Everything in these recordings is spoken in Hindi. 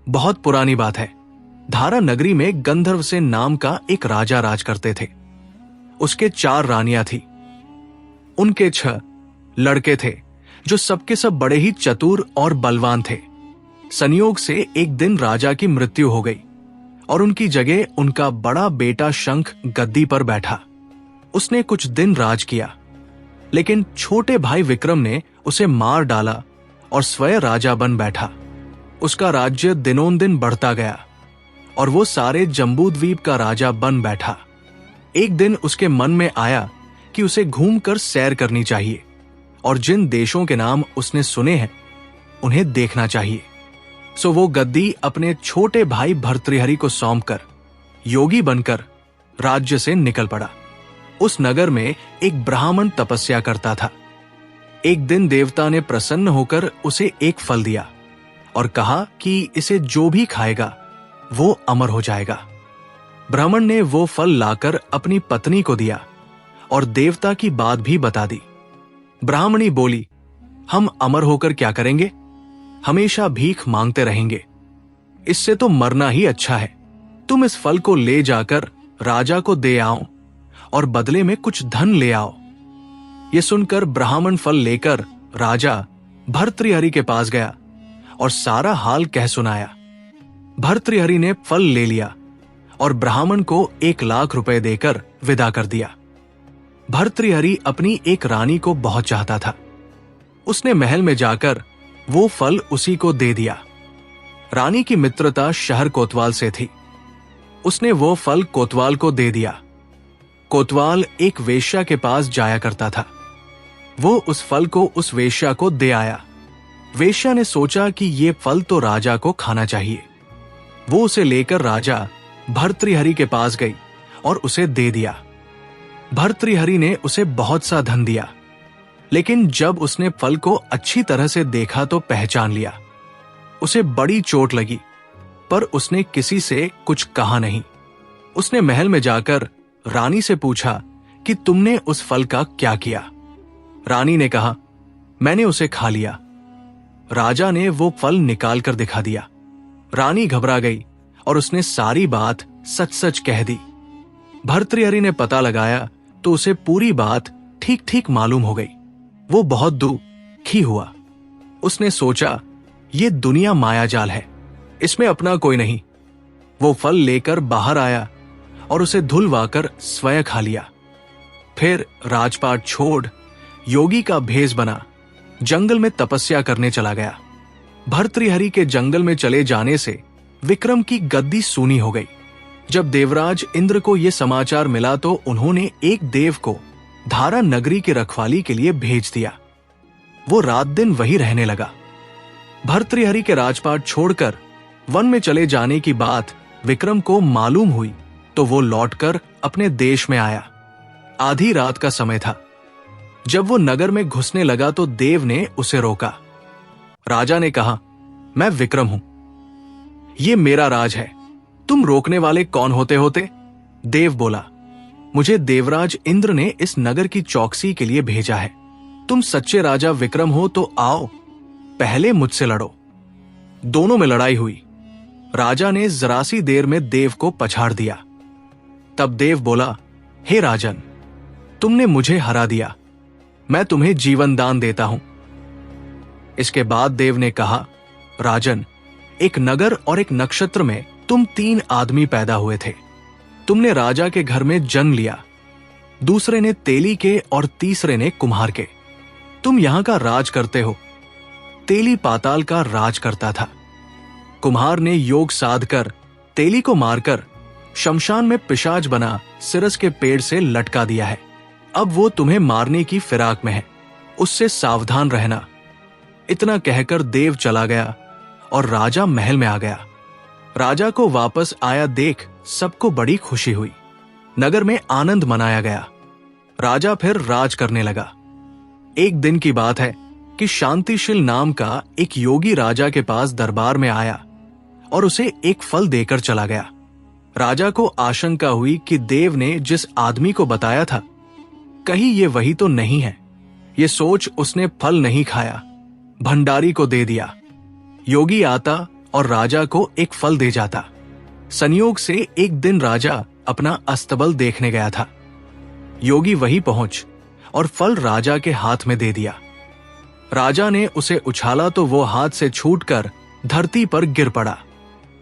बहुत पुरानी बात है। धारा नगरी में गंधर्व से नाम का एक राजा राज करते थे। उसके 4 रानियां थी। उनके 6 लड़के थे जो सबके सब बड़े ही चतुर और बलवान थे। संयोग से एक दिन राजा की मृत्यु हो गई और उनकी जगह उनका बड़ा बेटा शंख गद्दी पर बैठा। उसने कुछ दिन राज किया, लेकिन छोटे भाई विक्रम ने उसे मार डाला और स्वयं राजा बन बैठा। उसका राज्य दिनों दिन बढ़ता गया और वो सारे जम्बूद्वीप का राजा बन बैठा। एक दिन उसके मन में आया कि उसे घूमकर सैर करनी चाहिए और जिन देशों के नाम उसने सुने हैं उन्हें देखना चाहिए। सो वो गद्दी अपने छोटे भाई भर्तृहरि को सौंपकर योगी बनकर राज्य से निकल पड़ा। उस नगर में एक ब्राह्मण तपस्या करता था। एक दिन देवता ने प्रसन्न होकर उसे एक फल दिया और कहा कि इसे जो भी खाएगा वो अमर हो जाएगा। ब्राह्मण ने वो फल लाकर अपनी पत्नी को दिया और देवता की बात भी बता दी। ब्राह्मणी बोली, हम अमर होकर क्या करेंगे? हमेशा भीख मांगते रहेंगे। इससे तो मरना ही अच्छा है। तुम इस फल को ले जाकर राजा को दे आओ और बदले में कुछ धन ले आओ। ये सुनकर ब्राह्मण फल लेकर राजा भर्तृहरि के पास गया और सारा हाल कह सुनाया। भर्तृहरि ने फल ले लिया और ब्राह्मण को 1 लाख रुपए देकर विदा कर दिया। भर्तृहरि अपनी एक रानी को बहुत चाहता था। उसने महल में जाकर वो फल उसी को दे दिया। रानी की मित्रता शहर कोतवाल से थी। उसने वो फल कोतवाल को दे दिया। कोतवाल एक वेश्या के पास जाया करता था। वो उस फल को उस वेश्या को दे आया। वेश्या ने सोचा कि ये फल तो राजा को खाना चाहिए। वो उसे लेकर राजा भर्तृहरि के पास गई और उसे दे दिया। भर्तृहरि ने उसे बहुत सा धन दिया, लेकिन जब उसने फल को अच्छी तरह से देखा तो पहचान लिया। उसे बड़ी चोट लगी, पर उसने किसी से कुछ कहा नहीं। उसने महल में जाकर रानी से पूछा कि तुमने उस फल का क्या किया? रानी ने कहा, मैंने उसे खा लिया। राजा ने वो फल निकाल कर दिखा दिया। रानी घबरा गई और उसने सारी बात सच सच कह दी। भर्तृहरि ने पता लगाया तो उसे पूरी बात ठीक ठीक मालूम हो गई। वो बहुत दुखी हुआ। उसने सोचा, ये दुनिया मायाजाल है, इसमें अपना कोई नहीं। वो फल लेकर बाहर आया और उसे धुलवाकर स्वयं खा लिया। फिर राजपाट छोड़ योगी का भेष बना जंगल में तपस्या करने चला गया। भर्तृहरि के जंगल में चले जाने से विक्रम की गद्दी सूनी हो गई। जब देवराज इंद्र को यह समाचार मिला तो उन्होंने एक देव को धारा नगरी की रखवाली के लिए भेज दिया। वो रात दिन वहीं रहने लगा। भर्तृहरि के राजपाट छोड़कर वन में चले जाने की बात विक्रम को मालूम हुई तो वो लौटकर अपने देश में आया। आधी रात का समय था। जब वो नगर में घुसने लगा तो देव ने उसे रोका। राजा ने कहा, मैं विक्रम हूं, ये मेरा राज है, तुम रोकने वाले कौन होते? देव बोला, मुझे देवराज इंद्र ने इस नगर की चौकसी के लिए भेजा है। तुम सच्चे राजा विक्रम हो तो आओ, पहले मुझसे लड़ो। दोनों में लड़ाई हुई। राजा ने जरा सी देर में देव को पछाड़ दिया। तब देव बोला, हे राजन, तुमने मुझे हरा दिया, मैं तुम्हें जीवन दान देता हूं। इसके बाद देव ने कहा, राजन, एक नगर और एक नक्षत्र में तुम 3 आदमी पैदा हुए थे। तुमने राजा के घर में जन्म लिया, दूसरे ने तेली के और तीसरे ने कुम्हार के। तुम यहां का राज करते हो। तेली पाताल का राज करता था। कुम्हार ने योग साध कर तेली को मारकर शमशान में पिशाच बना सिरस के पेड़ से लटका दिया है। अब वो तुम्हें मारने की फिराक में है, उससे सावधान रहना। इतना कहकर देव चला गया और राजा महल में आ गया। राजा को वापस आया देख सबको बड़ी खुशी हुई। नगर में आनंद मनाया गया। राजा फिर राज करने लगा। एक दिन की बात है कि शांतिशील नाम का एक योगी राजा के पास दरबार में आया और उसे एक फल देकर चला गया। राजा को आशंका हुई कि देव ने जिस आदमी को बताया था कहीं ये वही तो नहीं है। ये सोच उसने फल नहीं खाया, भंडारी को दे दिया। योगी आता और राजा को एक फल दे जाता। संयोग से एक दिन राजा अपना अस्तबल देखने गया था। योगी वहीं पहुंच और फल राजा के हाथ में दे दिया। राजा ने उसे उछाला तो वो हाथ से छूटकर धरती पर गिर पड़ा।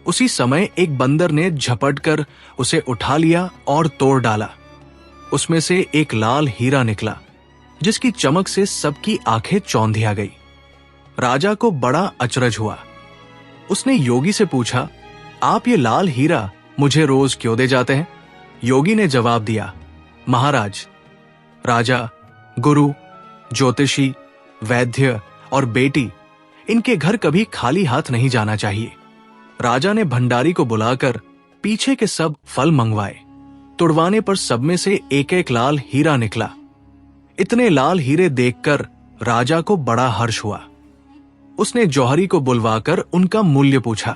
उसी समय एक बंदर ने झपटकर उसे उठा लिया और तोड़ डाला। उसमें से एक लाल हीरा निकला, जिसकी चमक से सबकी आंखें चौंधिया गई। राजा को बड़ा अचरज हुआ। उसने योगी से पूछा, आप ये लाल हीरा मुझे रोज क्यों दे जाते हैं? योगी ने जवाब दिया, महाराज, राजा, गुरु, ज्योतिषी, वैद्य और बेटी, इनके घर कभी खाली हाथ नहीं जाना चाहिए। राजा ने भंडारी को बुलाकर पीछे के सब फल मंगवाए। तुड़वाने पर सब में से एक एक लाल हीरा निकला। इतने लाल हीरे देखकर राजा को बड़ा हर्ष हुआ। उसने जौहरी को बुलवाकर उनका मूल्य पूछा।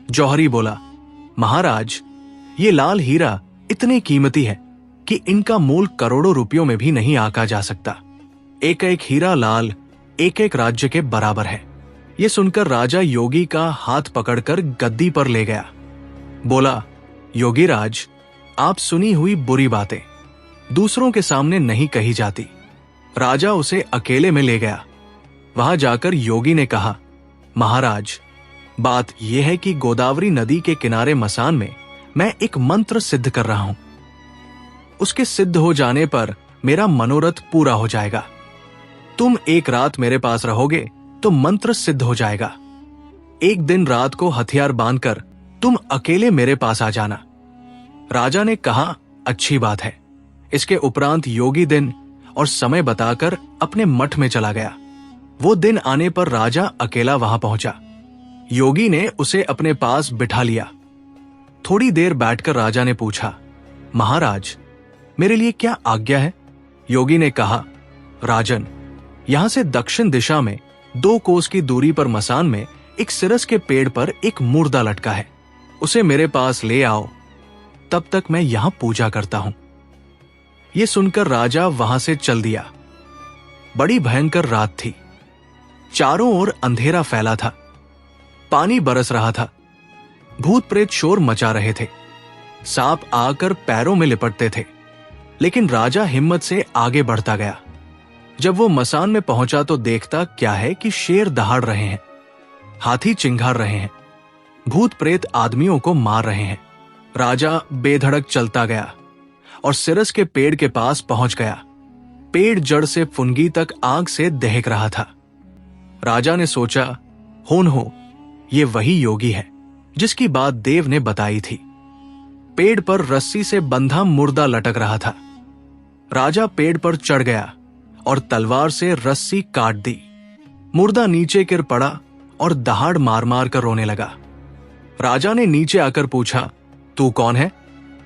जौहरी बोला, महाराज, ये लाल हीरा इतने कीमती है कि इनका मूल करोड़ों रुपयों में भी नहीं आंका जा सकता। एक एक हीरा लाल एक एक राज्य के बराबर है। ये सुनकर राजा योगी का हाथ पकड़कर गद्दी पर ले गया। बोला, योगीराज, आप सुनी हुई बुरी बातें दूसरों के सामने नहीं कही जाती। राजा उसे अकेले में ले गया। वहां जाकर योगी ने कहा, महाराज, बात यह है कि गोदावरी नदी के किनारे मसान में मैं एक मंत्र सिद्ध कर रहा हूं। उसके सिद्ध हो जाने पर मेरा मनोरथ पूरा हो जाएगा। तुम एक रात मेरे पास रहोगे तो मंत्र सिद्ध हो जाएगा। एक दिन रात को हथियार बांधकर तुम अकेले मेरे पास आ जाना। राजा ने कहा, अच्छी बात है। इसके उपरांत योगी दिन और समय बताकर अपने मठ में चला गया। वो दिन आने पर राजा अकेला वहां पहुंचा। योगी ने उसे अपने पास बिठा लिया। थोड़ी देर बैठकर राजा ने पूछा, महाराज, मेरे लिए क्या आज्ञा है? योगी ने कहा, राजन, यहां से दक्षिण दिशा में 2 कोस की दूरी पर मसान में एक सिरस के पेड़ पर एक मुर्दा लटका है। उसे मेरे पास ले आओ, तब तक मैं यहां पूजा करता हूं। यह सुनकर राजा वहां से चल दिया। बड़ी भयंकर रात थी। चारों ओर अंधेरा फैला था। पानी बरस रहा था। भूत प्रेत शोर मचा रहे थे। सांप आकर पैरों में लिपटते थे। लेकिन राजा हिम्मत से आगे बढ़ता गया। जब वो मसान में पहुंचा तो देखता क्या है कि शेर दहाड़ रहे हैं, हाथी चिंघाड़ रहे हैं, भूत प्रेत आदमियों को मार रहे हैं। राजा बेधड़क चलता गया और सिरस के पेड़ के पास पहुंच गया। पेड़ जड़ से फुनगी तक आग से दहक रहा था। राजा ने सोचा, हो ये वही योगी है जिसकी बात देव ने बताई थी। पेड़ पर रस्सी से बंधा मुर्दा लटक रहा था। राजा पेड़ पर चढ़ गया और तलवार से रस्सी काट दी। मुर्दा नीचे गिर पड़ा और दहाड़ मार मार कर रोने लगा। राजा ने नीचे आकर पूछा, तू कौन है?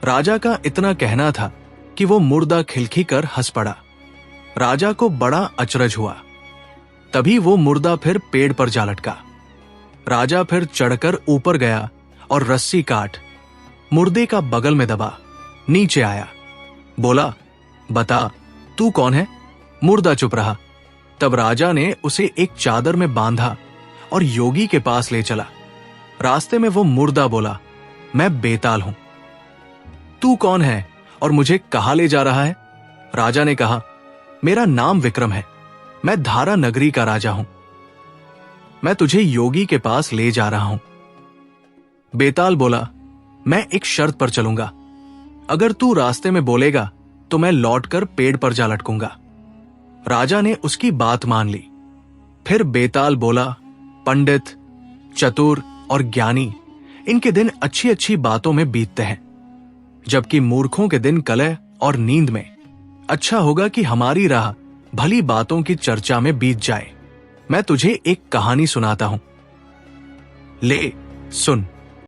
राजा का इतना कहना था कि वो मुर्दा खिलखी कर हंस पड़ा। राजा को बड़ा अचरज हुआ। तभी वो मुर्दा फिर पेड़ पर जा लटका। राजा फिर चढ़कर ऊपर गया और रस्सी काट मुर्दे का बगल में दबा नीचे आया। बोला, बता, तू कौन है? मुर्दा चुप रहा। तब राजा ने उसे एक चादर में बांधा और योगी के पास ले चला। रास्ते में वो मुर्दा बोला, मैं बेताल हूं। तू कौन है और मुझे कहां ले जा रहा है? राजा ने कहा, मेरा नाम विक्रम है। मैं धारा नगरी का राजा हूं। मैं तुझे योगी के पास ले जा रहा हूं। बेताल बोला, मैं एक शर्त पर चलूंगा। अगर तू रास्ते में बोलेगा तो मैं लौटकर पेड़ पर जा लटकूंगा। राजा ने उसकी बात मान ली। फिर बेताल बोला, पंडित, चतुर और ज्ञानी, इनके दिन अच्छी अच्छी बातों में बीतते हैं, जबकि मूर्खों के दिन कलह और नींद में। अच्छा होगा कि हमारी राह भली बातों की चर्चा में बीत जाए। मैं तुझे एक कहानी सुनाता हूं, ले सुन।